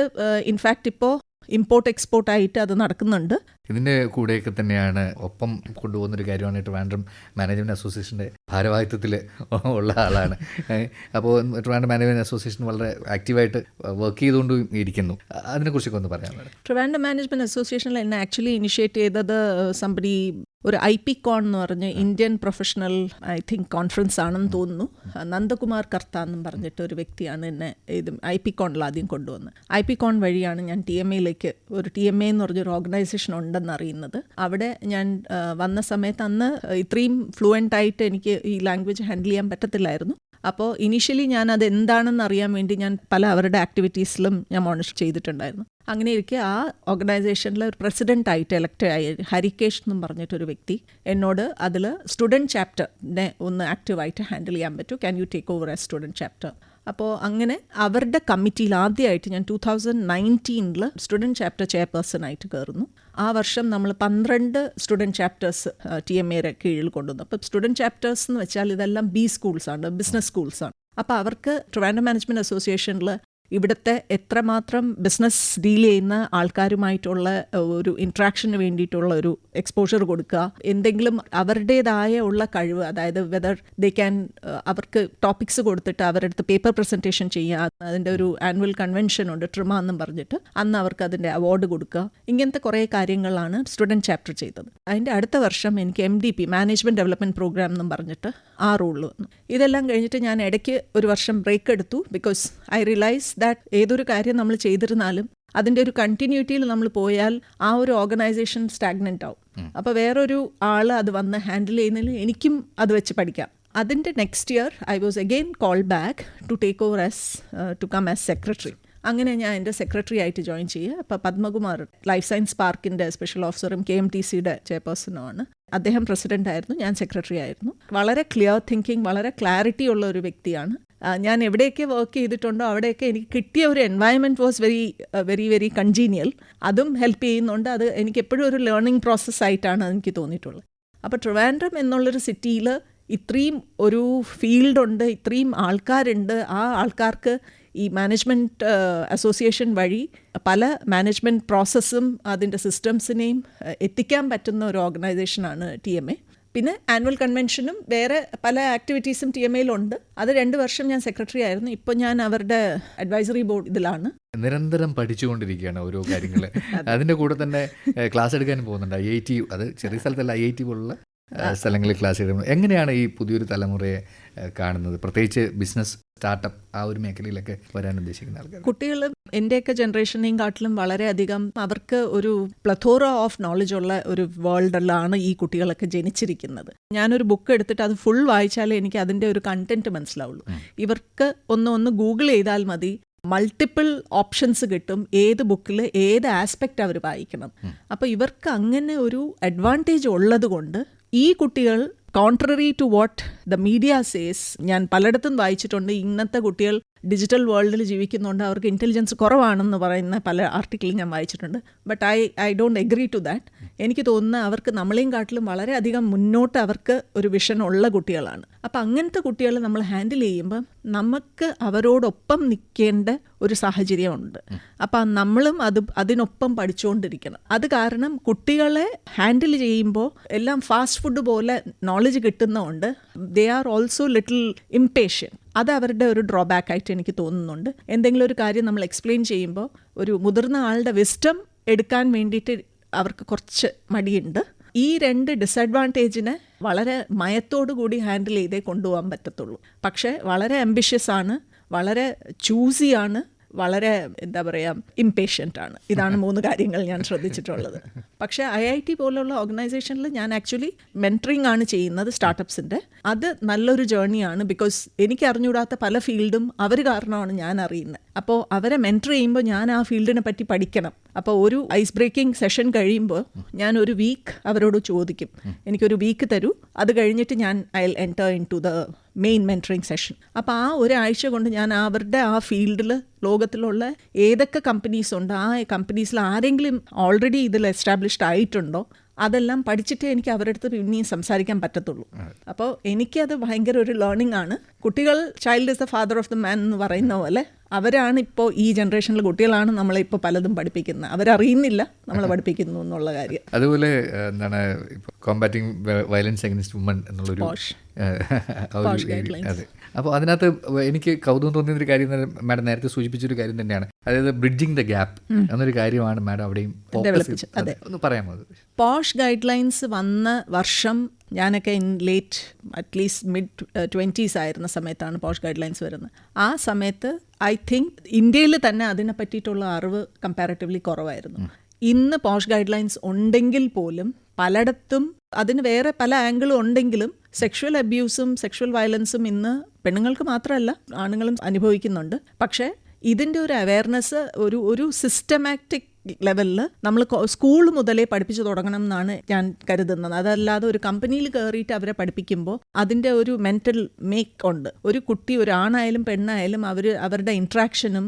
ഇൻഫാക്റ്റ് ഇപ്പോൾ ഇമ്പോർട്ട് എക്സ്പോർട്ടായിട്ട് അത് നടക്കുന്നുണ്ട്. ഇതിൻ്റെ കൂടെയൊക്കെ തന്നെയാണ് ഒപ്പം കൊണ്ടുപോകുന്നൊരു കാര്യമാണ് ട്രിവാൻഡ്രം മാനേജ്മെൻറ്റ് അസോസിയേഷൻ്റെ ഭാരവാഹിത്വത്തിൽ ഉള്ള ആളാണ്. അപ്പോൾ ട്രിവാൻഡ്രം മാനേജ്മെൻറ്റ് അസോസിയേഷൻ വളരെ ആക്റ്റീവായിട്ട് വർക്ക് ചെയ്തുകൊണ്ട് ഇരിക്കുന്നു. അതിനെക്കുറിച്ചൊക്കെ ഒന്ന് പറയാൻ വേണം. ട്രിവാൻഡ്രം മാനേജ്മെൻറ്റ് അസോസിയേഷനിൽ എന്നെ ആക്ച്വലി ഇനിഷ്യേറ്റ് ചെയ്തത് സംബടി ഒരു IPCON എന്ന് പറഞ്ഞ് ഇന്ത്യൻ പ്രൊഫഷണൽ കോൺഫറൻസ് ആണെന്ന് തോന്നുന്നു. നന്ദകുമാർ കർത്ത എന്നും പറഞ്ഞിട്ട് ഒരു വ്യക്തിയാണ് എന്നെ ഇത് IPCONിൽ ആദ്യം കൊണ്ടുവന്നത്. IPCON വഴിയാണ് ഞാൻ TMAയിലേക്ക്, ഒരു TMA എന്ന് പറഞ്ഞൊരു ഓർഗനൈസേഷൻ ഉണ്ടെന്നറിയുന്നത്. അവിടെ ഞാൻ വന്ന സമയത്ത് അന്ന് ഇത്രയും ഫ്ലുവൻ്റായിട്ട് എനിക്ക് ഈ ലാംഗ്വേജ് ഹാൻഡിൽ ചെയ്യാൻ പറ്റത്തില്ലായിരുന്നു. അപ്പോൾ ഇനീഷ്യലി ഞാൻ അത് എന്താണെന്ന് അറിയാൻ വേണ്ടി ഞാൻ പല അവരുടെ ആക്ടിവിറ്റീസിലും ഞാൻ മോണിറ്റർ ചെയ്തിട്ടുണ്ടായിരുന്നു. അങ്ങനെ ഇരിക്കെ ആ ഓർഗനൈസേഷനിൽ ഒരു പ്രസിഡൻ്റായിട്ട് എലക്ട് ആയി ഹരികേഷ് എന്നും പറഞ്ഞിട്ടൊരു വ്യക്തി എന്നോട് അതിൽ സ്റ്റുഡൻറ്റ് ചാപ്റ്ററിനെ ഒന്ന് ആക്റ്റീവായിട്ട് ഹാൻഡിൽ ചെയ്യാൻ പറ്റൂ, can you take over as student chapter. അപ്പോൾ അങ്ങനെ അവരുടെ കമ്മിറ്റിയിൽ ആദ്യമായിട്ട് ഞാൻ 2019 സ്റ്റുഡൻറ്റ് ചാപ്റ്റർ ചെയർപേഴ്സണായിട്ട് കയറുന്നു. ആ വർഷം നമ്മൾ 12 സ്റ്റുഡൻറ്റ് ചാപ്റ്റേഴ്സ് TMAയുടെ കീഴിൽ കൊണ്ടുവന്നു. അപ്പോൾ സ്റ്റുഡൻറ്റ് ചാപ്റ്റേഴ്സ് എന്ന് വെച്ചാൽ ഇതെല്ലാം B സ്കൂൾസാണ്, ബിസിനസ് സ്കൂൾസാണ്. അപ്പോൾ അവർക്ക് ട്രിവാൻഡ്രം മാനേജ്മെൻറ്റ് അസോസിയേഷനിൽ ഇവിടുത്തെ എത്രമാത്രം ബിസിനസ് ഡീൽ ചെയ്യുന്ന ആൾക്കാരുമായിട്ടുള്ള ഒരു ഇൻട്രാക്ഷന് വേണ്ടിയിട്ടുള്ള ഒരു എക്സ്പോഷർ കൊടുക്കുക, എന്തെങ്കിലും അവരുടേതായ ഉള്ള കഴിവ്, അതായത് വെദർ ദേ ക്യാൻ, അവർക്ക് ടോപ്പിക്സ് കൊടുത്തിട്ട് അവരുടെ അടുത്ത് പേപ്പർ പ്രസൻറ്റേഷൻ ചെയ്യുക. അതിൻ്റെ ഒരു ആനുവൽ കൺവെൻഷൻ ഉണ്ട്, ട്രിമ എന്നും പറഞ്ഞിട്ട്, അന്ന് അവർക്ക് അതിൻ്റെ അവാർഡ് കൊടുക്കുക. ഇങ്ങനത്തെ കുറേ കാര്യങ്ങളാണ് സ്റ്റുഡൻറ്റ് ചാപ്റ്റർ ചെയ്തത്. അതിൻ്റെ അടുത്ത വർഷം എനിക്ക് MDP, മാനേജ്മെൻറ്റ് ഡെവലപ്മെൻറ്റ് പ്രോഗ്രാം എന്നും പറഞ്ഞിട്ട് ആ റോളിൽ വന്നു. ഇതെല്ലാം കഴിഞ്ഞിട്ട് ഞാൻ ഇടയ്ക്ക് ഒരു വർഷം ബ്രേക്ക് എടുത്തു. ബിക്കോസ് ഐ റിയലൈസ് ദാറ്റ് ഏതൊരു കാര്യം നമ്മൾ ചെയ്തിരുന്നാലും അതിൻ്റെ ഒരു കണ്ടിന്യൂറ്റിയിൽ നമ്മൾ പോയാൽ ആ ഒരു ഓർഗനൈസേഷൻ സ്റ്റാഗ്നൻ്റ് ആവും. അപ്പോൾ വേറൊരു ആൾ അത് വന്ന് ഹാൻഡിൽ ചെയ്യുന്നതിൽ എനിക്കും അത് വെച്ച് പഠിക്കാം. അതിൻ്റെ next year I was again call back to take over as to come as secretary. അങ്ങനെ ഞാൻ എൻ്റെ സെക്രട്ടറി ആയിട്ട് ജോയിൻ ചെയ്യുക. അപ്പോൾ പത്മകുമാർ ലൈഫ് സയൻസ് പാർക്കിൻ്റെ സ്പെഷ്യൽ ഓഫീസറും KMTCയുടെ ചെയർപേഴ്സണുമാണ്. അദ്ദേഹം പ്രസിഡൻ്റ് ആയിരുന്നു, ഞാൻ സെക്രട്ടറി ആയിരുന്നു. വളരെ ക്ലിയർ തിങ്കിങ്, വളരെ ക്ലാരിറ്റി ഉള്ള ഒരു വ്യക്തിയാണ്. ഞാൻ എവിടെയൊക്കെ വർക്ക് ചെയ്തിട്ടുണ്ടോ അവിടെയൊക്കെ എനിക്ക് കിട്ടിയ ഒരു എൻവയൺമെൻറ്റ് വാസ് വെരി കൺജീനിയൽ. അതും ഹെൽപ്പ് ചെയ്യുന്നുണ്ട്. അത് എനിക്ക് എപ്പോഴും ഒരു ലേണിംഗ് പ്രോസസ്സായിട്ടാണ് എനിക്ക് തോന്നിയിട്ടുള്ളത്. അപ്പോൾ ട്രിവാൻഡ്രം എന്നുള്ളൊരു സിറ്റിയിൽ ഇത്രയും ഒരു ഫീൽഡുണ്ട്, ഇത്രയും ആൾക്കാരുണ്ട്. ആ ആൾക്കാർക്ക് ഈ മാനേജ്മെൻറ്റ് അസോസിയേഷൻ വഴി പല മാനേജ്മെൻറ്റ് പ്രോസസ്സും അതിൻ്റെ സിസ്റ്റംസിനെയും എത്തിക്കാൻ പറ്റുന്ന ഒരു ഓർഗനൈസേഷനാണ് TMA. പിന്നെ ആനുവൽ കൺവെൻഷനും വേറെ പല ആക്ടിവിറ്റീസും TMAയിലുണ്ട്. അത് 2 വർഷം ഞാൻ സെക്രട്ടറി ആയിരുന്നു. ഇപ്പോൾ ഞാൻ അവരുടെ അഡ്വൈസറി ബോർഡ് ഇതിലാണ്. നിരന്തരം പഠിച്ചുകൊണ്ടിരിക്കുകയാണ് ഓരോ കാര്യങ്ങൾ. അതിൻ്റെ കൂടെ തന്നെ ക്ലാസ് എടുക്കാനും പോകുന്നുണ്ട്. IIT, അത് ചെറിയ സ്ഥലത്തല്ല, IIT പോലുള്ള സ്ഥലങ്ങളിൽ ക്ലാസ് എടുക്കുന്നത്. എങ്ങനെയാണ് ഈ പുതിയൊരു തലമുറയെ കാണുന്നത്, പ്രത്യേകിച്ച് ബിസിനസ് സ്റ്റാർട്ടപ്പ് ആ ഒരു മേഖലയിലൊക്കെ വരാൻ ഉദ്ദേശിക്കുന്ന ആൾക്കാർ? കുട്ടികൾ എൻ്റെയൊക്കെ ജനറേഷനെയും കാട്ടിലും വളരെയധികം അവർക്ക് ഒരു പ്ലത്തോറ ഓഫ് നോളജ് ഉള്ള ഒരു വേൾഡിലാണ് ഈ കുട്ടികളൊക്കെ ജനിച്ചിരിക്കുന്നത്. ഞാനൊരു ബുക്ക് എടുത്തിട്ട് അത് ഫുൾ വായിച്ചാലേ എനിക്ക് അതിൻ്റെ ഒരു കണ്ടന്റ് മനസ്സിലാവുള്ളൂ. ഇവർക്ക് ഒന്ന് ഗൂഗിൾ ചെയ്താൽ മതി, മൾട്ടിപ്പിൾ ഓപ്ഷൻസ് കിട്ടും, ഏത് ബുക്കിൽ ഏത് ആസ്പെക്റ്റ് അവർ വായിക്കണം. അപ്പോൾ ഇവർക്ക് അങ്ങനെ ഒരു അഡ്വാൻറ്റേജ് ഉള്ളത് കൊണ്ട് ഈ കുട്ടികൾ contrary to what the media says, ഞാൻ പലയിടത്തും വായിച്ചിട്ടുണ്ട് ഇന്നത്തെ കുട്ടികൾ ഡിജിറ്റൽ വേൾഡിൽ ജീവിക്കുന്നുണ്ട്, അവർക്ക് ഇൻ്റലിജൻസ് കുറവാണെന്ന് പറയുന്ന പല ആർട്ടിക്കിളും ഞാൻ വായിച്ചിട്ടുണ്ട്. But I don't agree to that. എനിക്ക് തോന്നുന്ന അവർക്ക് നമ്മളെയും കാട്ടിലും വളരെയധികം മുന്നോട്ട് അവർക്ക് ഒരു വിഷൻ ഉള്ള കുട്ടികളാണ്. അപ്പം അങ്ങനത്തെ കുട്ടികളെ നമ്മൾ ഹാൻഡിൽ ചെയ്യുമ്പോൾ നമുക്ക് അവരോടൊപ്പം നിൽക്കേണ്ട ഒരു സാഹചര്യമുണ്ട്. അപ്പം നമ്മളും അതിനൊപ്പം പഠിച്ചുകൊണ്ടിരിക്കണം. അത് കാരണം കുട്ടികളെ ഹാൻഡിൽ ചെയ്യുമ്പോൾ എല്ലാം ഫാസ്റ്റ് ഫുഡ് പോലെ നോളജ് കിട്ടുന്നതുകൊണ്ട് they are also little impatient. അത് അവരുടെ ഒരു ഡ്രോബാക്ക് ആയിട്ട് എനിക്ക് തോന്നുന്നുണ്ട്. എന്തെങ്കിലും ഒരു കാര്യം നമ്മൾ എക്സ്പ്ലെയിൻ ചെയ്യുമ്പോൾ ഒരു മുതിർന്ന ആളുടെ വിസ്ഡം എടുക്കാൻ വേണ്ടിയിട്ട് അവർക്ക് കുറച്ച് മടിയുണ്ട്. ഈ 2 ഡിസഡ്വാൻറ്റേജിനെ വളരെ മയത്തോടു കൂടി ഹാൻഡിൽ ചെയ്തേ കൊണ്ടുപോകാൻ പറ്റത്തുള്ളൂ. പക്ഷേ വളരെ ആംബിഷ്യസ് ആണ്, വളരെ ചൂസിയാണ്, വളരെ എന്താ പറയുക ഇംപേഷ്യൻ്റ് ആണ്. ഇതാണ് 3 കാര്യങ്ങൾ ഞാൻ ശ്രദ്ധിച്ചിട്ടുള്ളത്. പക്ഷേ IIT പോലുള്ള ഓർഗനൈസേഷനിൽ ഞാൻ ആക്ച്വലി മെൻറ്ററിങ് ആണ് ചെയ്യുന്നത് സ്റ്റാർട്ടപ്സിൻ്റെ. അത് നല്ലൊരു ജേർണിയാണ്. ബിക്കോസ് എനിക്ക് അറിഞ്ഞുകൂടാത്ത പല ഫീൽഡും അവർ കാരണമാണ് ഞാൻ അറിയുന്നത്. അപ്പോൾ അവരെ മെൻറ്റർ ചെയ്യുമ്പോൾ ഞാൻ ആ ഫീൽഡിനെ പറ്റി പഠിക്കണം. അപ്പോൾ ഒരു ഐസ് ബ്രേക്കിംഗ് സെഷൻ കഴിയുമ്പോൾ ഞാൻ ഒരു വീക്ക് അവരോട് ചോദിക്കും, എനിക്കൊരു വീക്ക് തരൂ, അത് കഴിഞ്ഞിട്ട് ഞാൻ I will enter into the main mentoring session. അപ്പോൾ ആ ഒരാഴ്ച കൊണ്ട് ഞാൻ അവരുടെ ആ ഫീൽഡിൽ ലോകത്തിലുള്ള ഏതൊക്കെ കമ്പനീസ് ഉണ്ട്, ആ കമ്പനീസിൽ ആരെങ്കിലും ഓൾറെഡി ഇതിൽ എസ്റ്റാബ്ലിഷ്ഡ് ആയിട്ടുണ്ടോ, അതെല്ലാം പഠിച്ചിട്ടേ എനിക്ക് അവരുടെ അടുത്ത് പിന്നെയും സംസാരിക്കാൻ പറ്റത്തുള്ളൂ. അപ്പോൾ എനിക്കത് ഭയങ്കര ഒരു ലേണിംഗ് ആണ്. കുട്ടികൾ child is the father of the man എന്ന് പറയുന്ന പോലെ അവരാണ് ഇപ്പോൾ ഈ ജനറേഷനിലെ കുട്ടികളാണ് നമ്മളെ ഇപ്പോൾ പലതും പഠിപ്പിക്കുന്നത്. അവരറിയുന്നില്ല നമ്മൾ പഠിപ്പിക്കുന്നു എന്നുള്ള കാര്യം. അതുപോലെ എന്താണ് കോമ്പാറ്റിംഗ് വയലൻസ് അഗൈൻസ്റ്റ് വുമൺ എന്നുള്ളൊരു അതെ. അപ്പോൾ അതിനകത്ത് എനിക്ക് കൗതുകം തോന്നിയൊരു കാര്യം മാഡം നേരത്തെ സൂചിപ്പിച്ചൊരു കാര്യം തന്നെയാണ്. അതായത് ബ്രിഡ്ജിങ് ദ ഗ്യാപ്പ് എന്നൊരു കാര്യമാണ് മാഡം അവിടെയും ഒന്ന് പറയാമോ? പോഷ് ഗൈഡ് ലൈൻസ് വന്ന വർഷം ഞാനൊക്കെ ലേറ്റ് അറ്റ്ലീസ്റ്റ് mid-20s ആയിരുന്ന സമയത്താണ് പോഷ് ഗൈഡ് ലൈൻസ് വരുന്നത്. ആ സമയത്ത് ഐ തിങ്ക് ഇന്ത്യയിൽ തന്നെ അതിനെ പറ്റിയിട്ടുള്ള അറിവ് കമ്പാരിറ്റീവ്ലി കുറവായിരുന്നു. ഇന്ന് പോഷ് ഗൈഡ് ലൈൻസ് ഉണ്ടെങ്കിൽ പോലും പലയിടത്തും അതിന് വേറെ പല ആംഗിളും ഉണ്ടെങ്കിലും സെക്ഷുവൽ അബ്യൂസും സെക്ഷുവൽ വയലൻസും ഇന്ന് പെണ്ണുങ്ങൾക്ക് മാത്രമല്ല ആണുങ്ങളും അനുഭവിക്കുന്നുണ്ട്. പക്ഷേ ഇതിൻ്റെ ഒരു അവയർനെസ് ഒരു സിസ്റ്റമാറ്റിക് ലെവലിൽ നമ്മൾ സ്കൂൾ മുതലേ പഠിപ്പിച്ചു തുടങ്ങണം എന്നാണ് ഞാൻ കരുതുന്നത്. അതല്ലാതെ ഒരു കമ്പനിയിൽ കയറിയിട്ട് അവരെ പഠിപ്പിക്കുമ്പോൾ അതിൻ്റെ ഒരു മെൻ്റൽ മേക്ക് ഉണ്ട്. ഒരു കുട്ടി, ഒരു ആണായാലും പെണ്ണായാലും അവരുടെ ഇൻട്രാക്ഷനും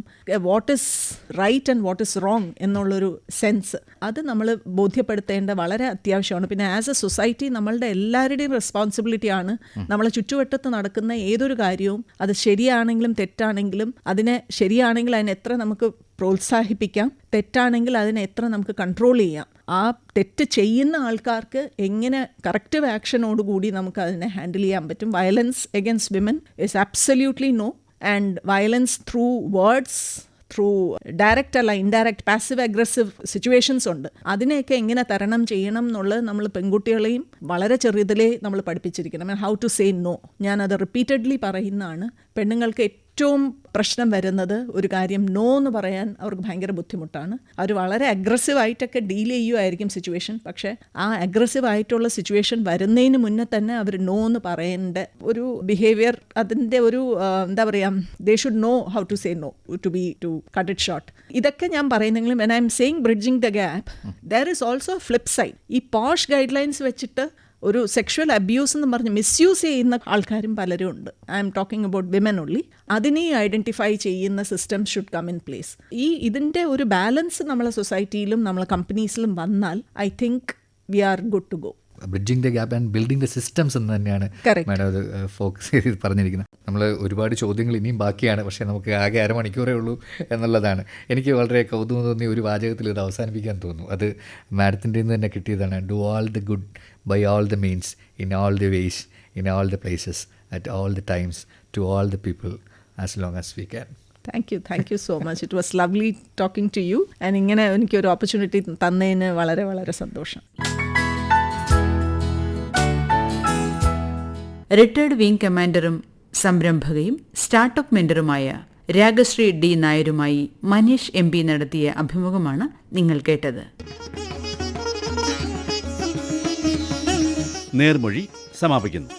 what is right and what is wrong എന്നുള്ളൊരു സെൻസ് അത് നമ്മൾ ബോധ്യപ്പെടുത്തേണ്ട വളരെ അത്യാവശ്യമാണ്. പിന്നെ ആസ് എ സൊസൈറ്റി നമ്മളുടെ എല്ലാവരുടെയും റെസ്പോൺസിബിലിറ്റിയാണ് നമ്മളെ ചുറ്റുവട്ടത്ത് നടക്കുന്ന ഏതൊരു കാര്യവും, അത് ശരിയാണെങ്കിലും തെറ്റാണെങ്കിലും, ശരിയാണെങ്കിൽ അതിനെ എത്ര നമുക്ക് പ്രോത്സാഹിപ്പിക്കാം, തെറ്റാണെങ്കിൽ അതിനെ എത്ര നമുക്ക് കൺട്രോൾ ചെയ്യാം, ആ തെറ്റ് ചെയ്യുന്ന ആൾക്കാർക്ക് എങ്ങനെ കറക്റ്റീവ് ആക്ഷനോടുകൂടി നമുക്ക് അതിനെ ഹാൻഡിൽ ചെയ്യാൻ പറ്റും. Violence against women is absolutely no. And violence through words, through direct അല്ല ഇൻഡയറക്റ്റ് പാസീവ് അഗ്രസീവ് സിറ്റുവേഷൻസ് ഉണ്ട്. അതിനെയൊക്കെ എങ്ങനെ തരണം ചെയ്യണം എന്നുള്ളത് നമ്മൾ പെൺകുട്ടികളെയും വളരെ ചെറുതിലേ നമ്മൾ പഠിപ്പിച്ചിരിക്കണം. How to say no. ഞാനത് റിപ്പീറ്റഡ്ലി പറയുന്നതാണ്. പെണ്ണുങ്ങൾക്ക് ഏറ്റവും പ്രശ്നം വരുന്നത് ഒരു കാര്യം നോ എന്ന് പറയാൻ അവർക്ക് ഭയങ്കര ബുദ്ധിമുട്ടാണ്. അവർ വളരെ അഗ്രസീവായിട്ടൊക്കെ ഡീൽ ചെയ്യുമായിരിക്കും സിറ്റുവേഷൻ. പക്ഷേ ആ അഗ്രസീവായിട്ടുള്ള സിറ്റുവേഷൻ വരുന്നതിന് മുന്നേ തന്നെ അവർ നോ എന്ന് പറയേണ്ട ഒരു ബിഹേവിയർ, അതിൻ്റെ ഒരു എന്താ പറയുക, they should know how to say no to cut it short. ഇതൊക്കെ ഞാൻ പറയുന്നെങ്കിലും when I'm saying bridging the gap, there is also flip side. ഈ പോഷ് ഗൈഡ് ലൈൻസ് വെച്ചിട്ട് ഒരു സെക്ഷുവൽ അബ്യൂസ് എന്ന് പറഞ്ഞ് മിസ്യൂസ് ചെയ്യുന്ന ആൾക്കാരും പലരും ഉണ്ട്. I am talking about women only. അതിനെ ഐഡൻറ്റിഫൈ ചെയ്യുന്ന system should come in place. ഇതിൻ്റെ ഒരു ബാലൻസ് നമ്മളെ സൊസൈറ്റിയിലും നമ്മളെ കമ്പനീസിലും വന്നാൽ I think we are good to go. Bridging the gap and building the systems എന്ന് തന്നെയാണ് മാഡം അത് ഫോക്കസ് ചെയ്ത് പറഞ്ഞിരിക്കുന്നത്. നമ്മൾ ഒരുപാട് ചോദ്യങ്ങൾ ഇനിയും ബാക്കിയാണ്, പക്ഷേ നമുക്ക് ആകെ അരമണിക്കൂറേ ഉള്ളൂ എന്നുള്ളതാണ്. എനിക്ക് വളരെ കൗതുകം തോന്നിയ ഒരു വാചകത്തിൽ ഇത് അവസാനിപ്പിക്കാൻ തോന്നുന്നു. അത് മാഡത്തിൻ്റെ നിന്ന് തന്നെ കിട്ടിയതാണ്. Do all the good by all the means, in all the ways, in all the places, at all the times, to all the people, as long as we can. Thank you so much. It was lovely talking to you. And ഇങ്ങനെ എനിക്കൊരു opportunity തന്നതിന് വളരെ വളരെ സന്തോഷം. Retired wing കമാൻഡറും സംരംഭകയും startup മെന്ററുമായ Ragashree D നായരുമായി മനീഷ് MP നടത്തിയ അഭിമുഖമാണ് നിങ്ങൾ കേട്ടത്. നേർമൊഴി സമാപിക്കുന്നു.